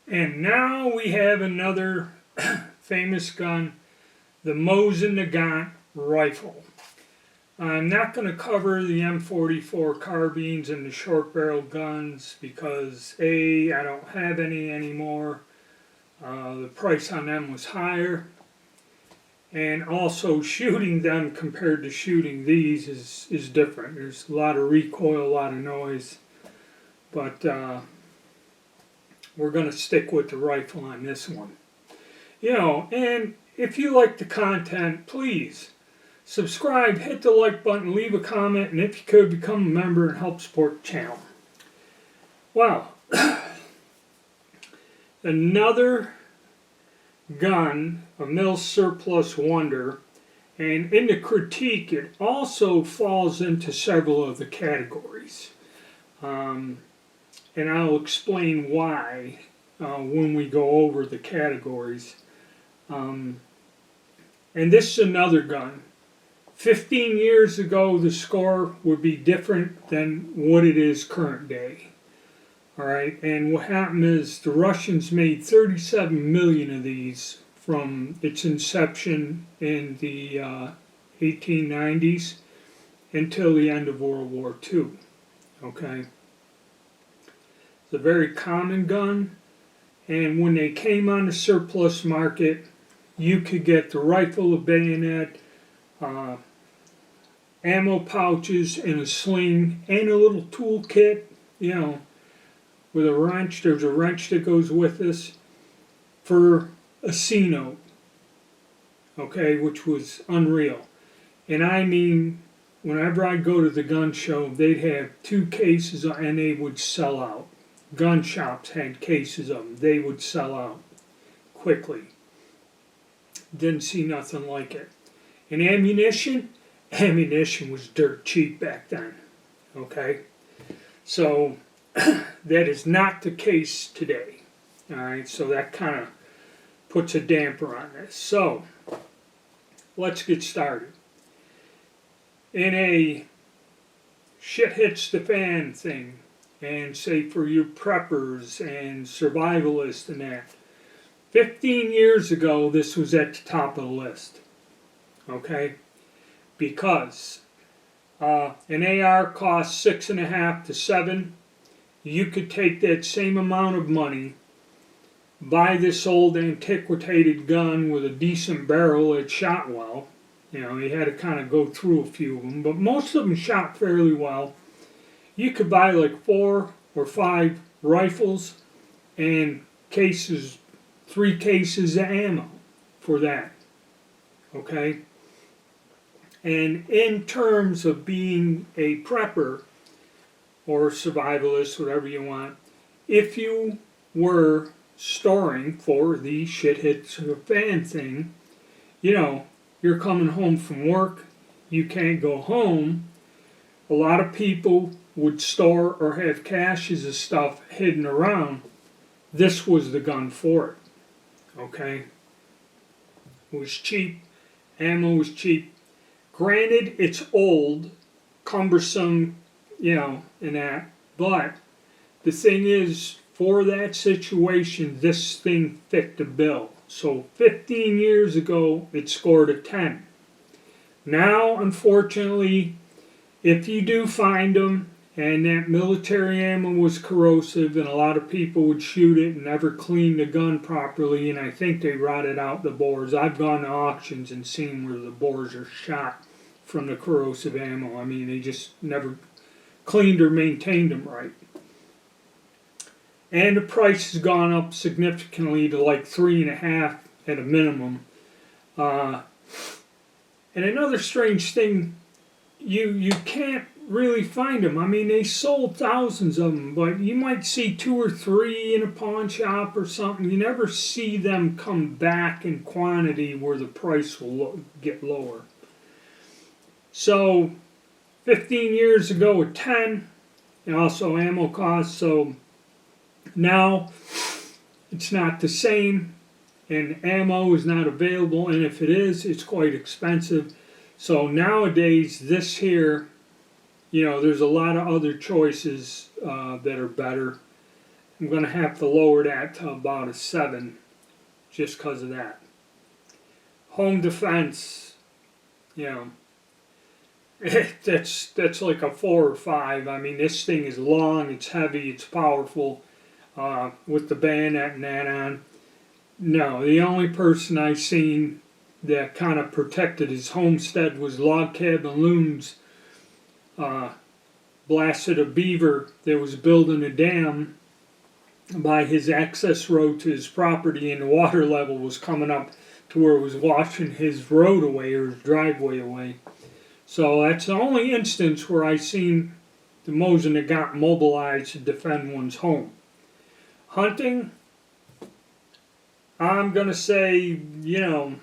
And now we have another famous gun, the Mosin Nagant rifle. I'm not going to cover the M44 carbines and the short barrel guns because A, I don't have any anymore. The price on them was higher. And also shooting them compared to shooting these is different. There's a lot of recoil, a lot of noise. But we're going to stick with the rifle on this one. And if you like the content, please subscribe, hit the like button, leave a comment, and if you could, become a member and help support the channel. Well, another gun, a mill surplus wonder, and in the critique it also falls into several of the categories. And I'll explain why when we go over the categories. And this is another gun. 15 years ago, the score would be different than what it is current day. Alright, and what happened is the Russians made 37 million of these from its inception in the 1890s until the end of World War II. Okay? It's a very common gun, and when they came on the surplus market, you could get the rifle, a bayonet, ammo pouches, and a sling, and a little tool kit, with a wrench. There's a wrench that goes with this for a C-note, okay, which was unreal. And I mean, whenever I go to the gun show, they'd have 2 cases and they would sell out. Gun shops had cases of them. They would sell out quickly. Didn't see nothing like it. And ammunition was dirt cheap back then. Okay? So, that is not the case today. Alright, so that kind of puts a damper on this. So, let's get started. In a shit hits the fan thing, and say for you preppers and survivalists and that, 15 years ago this was at the top of the list. Okay? Because an AR costs $6.5 to $7. You could take that same amount of money, buy this old antiquated gun with a decent barrel that shot well. You had to kind of go through a few of them, but most of them shot fairly well. You could buy like 4 or 5 rifles and 3 cases of ammo for that. Okay? And in terms of being a prepper or survivalist, whatever you want, if you were storing for the shit hits the fan thing, you're coming home from work, you can't go home. A lot of people would store or have caches of stuff hidden around. This was the gun for it. Okay? It was cheap. Ammo was cheap. Granted, it's old, cumbersome, and that. But the thing is, for that situation, this thing fit the bill. So 15 years ago, it scored a 10. Now, unfortunately, if you do find them, and that military ammo was corrosive, and a lot of people would shoot it and never clean the gun properly, and I think they rotted out the bores. I've gone to auctions and seen where the bores are shot from the corrosive ammo. I mean, they just never cleaned or maintained them right. And the price has gone up significantly to like $3.50 at a minimum. And another strange thing, you can't really find them. I mean, they sold thousands of them, but you might see 2 or 3 in a pawn shop or something. You never see them come back in quantity where the price will get lower. So, 15 years ago at 10, and also ammo costs, so now it's not the same, and ammo is not available, and if it is, it's quite expensive. So nowadays, this here, there's a lot of other choices that are better. I'm going to have to lower that to about a 7 just because of that. Home defense, you know, that's like a 4 or 5. I mean, this thing is long, it's heavy, it's powerful, with the bayonet and that on. No, the only person I seen that kind of protected his homestead was Log Cabin Loons. Blasted a beaver that was building a dam by his access road to his property, and the water level was coming up to where it was washing his road away or his driveway away. So that's the only instance where I seen the Mosin that got mobilized to defend one's home. Hunting, I'm going to say, you know,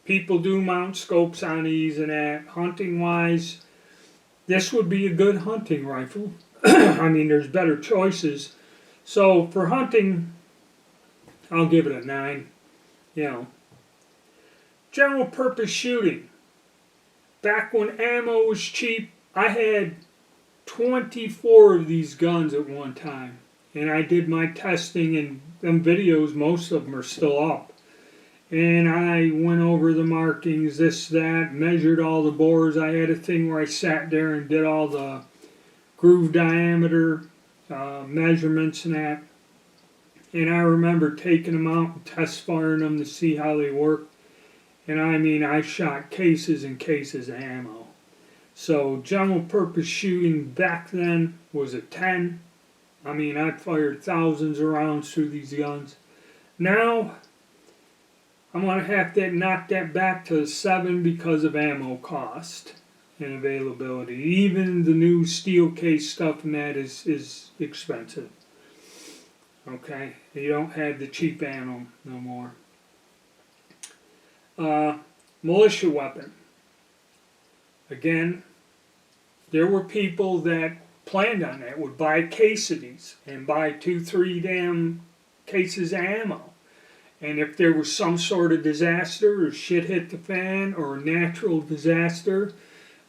people do mount scopes on these and that. Hunting wise, this would be a good hunting rifle. I mean, there's better choices. So for hunting, I'll give it a 9. You know, general purpose shooting. Back when ammo was cheap, I had 24 of these guns at one time. And I did my testing, and them videos, most of them are still up. And I went over the markings, this, that, measured all the bores. I had a thing where I sat there and did all the groove diameter measurements and that. And I remember taking them out and test firing them to see how they worked. And I mean, I shot cases and cases of ammo. So general purpose shooting back then was a 10. I mean, I fired thousands of rounds through these guns. Now, I'm going to have to knock that back to a 7 because of ammo cost and availability. Even the new steel case stuff and that is expensive. Okay, you don't have the cheap ammo no more. Militia weapon. Again, there were people that planned on that, would buy a case of these and buy 2-3 damn cases of ammo. And if there was some sort of disaster or shit hit the fan or a natural disaster,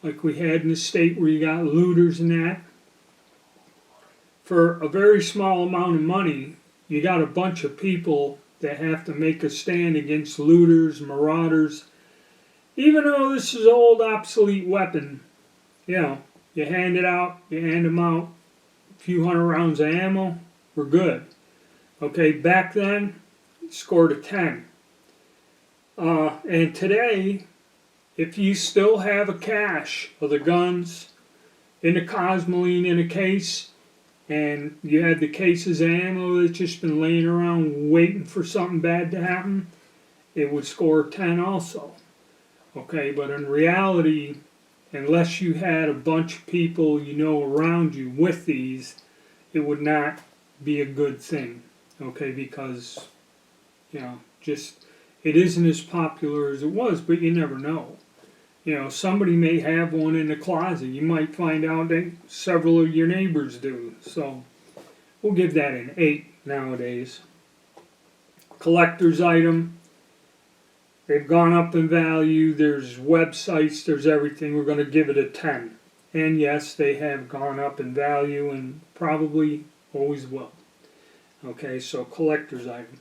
like we had in the state where you got looters and that, for a very small amount of money, you got a bunch of people that have to make a stand against looters, marauders. Even though this is an old obsolete weapon, you know, you hand it out, you hand them out, a few hundred rounds of ammo, we're good. Okay, back then, scored a 10. And today, if you still have a cache of the guns in a Cosmoline in a case, and you had the cases of ammo that's just been laying around waiting for something bad to happen, it would score a 10 also. Okay, but in reality, unless you had a bunch of people you know around you with these, it would not be a good thing. Okay, because, you know, just, it isn't as popular as it was, but you never know. You know, somebody may have one in the closet. You might find out that several of your neighbors do. So, we'll give that an 8 nowadays. Collector's item. They've gone up in value. There's websites, there's everything. We're going to give it a 10. And yes, they have gone up in value and probably always will. Okay, so collector's item.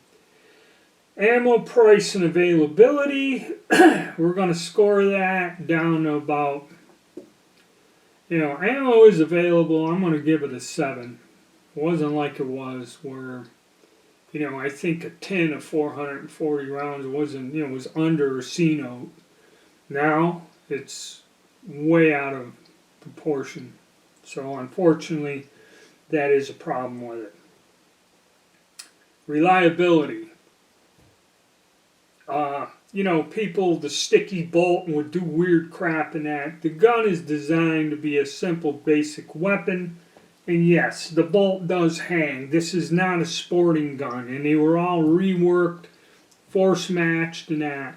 Ammo price and availability, we're going to score that down to about, you know, ammo is available. I'm going to give it a 7. It wasn't like it was where, you know, I think a tin of 440 rounds wasn't, you know, was under a C note. Now, it's way out of proportion. So, unfortunately, that is a problem with it. Reliability. You know, people, the sticky bolt would do weird crap in that. The gun is designed to be a simple, basic weapon. And yes, the bolt does hang. This is not a sporting gun. And they were all reworked, force matched and that.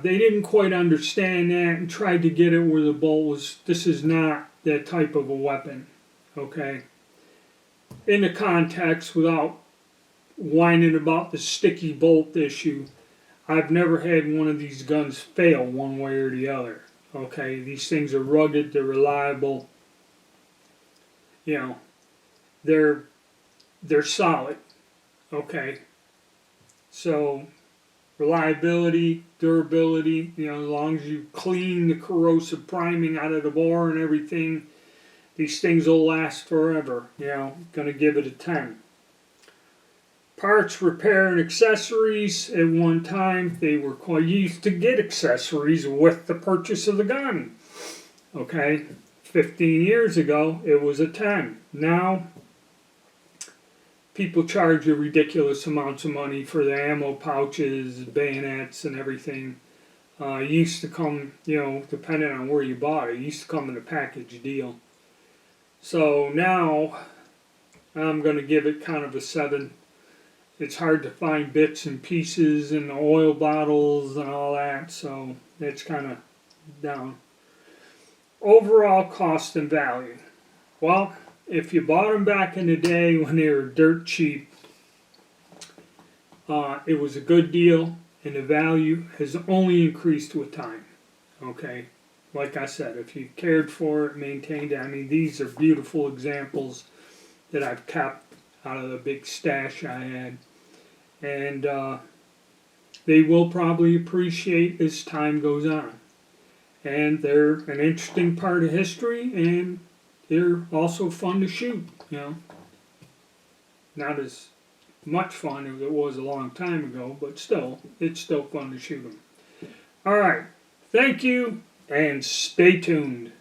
They didn't quite understand that and tried to get it where the bolt was, this is not that type of a weapon. Okay? In the context, without whining about the sticky bolt issue, I've never had one of these guns fail one way or the other. Okay, these things are rugged, they're reliable. You know, they're solid. Okay, so reliability, durability, you know, as long as you clean the corrosive priming out of the bore and everything, these things will last forever. You know, gonna give it a 10. Parts, repair, and accessories. At one time, they were quite used to get accessories with the purchase of the gun. Okay, 15 years ago, it was a 10. Now, people charge you ridiculous amounts of money for the ammo pouches, bayonets, and everything. It used to come, you know, depending on where you bought it, it used to come in a package deal. So now, I'm going to give it kind of a 7. It's hard to find bits and pieces and oil bottles and all that, so it's kind of down. Overall cost and value. Well, if you bought them back in the day when they were dirt cheap, it was a good deal, and the value has only increased with time. Okay, like I said, if you cared for it, maintained it, I mean, these are beautiful examples that I've kept out of the big stash I had, and they will probably appreciate as time goes on. And they're an interesting part of history, and they're also fun to shoot, you know. Not as much fun as it was a long time ago, but still, it's still fun to shoot them. Alright, thank you, and stay tuned.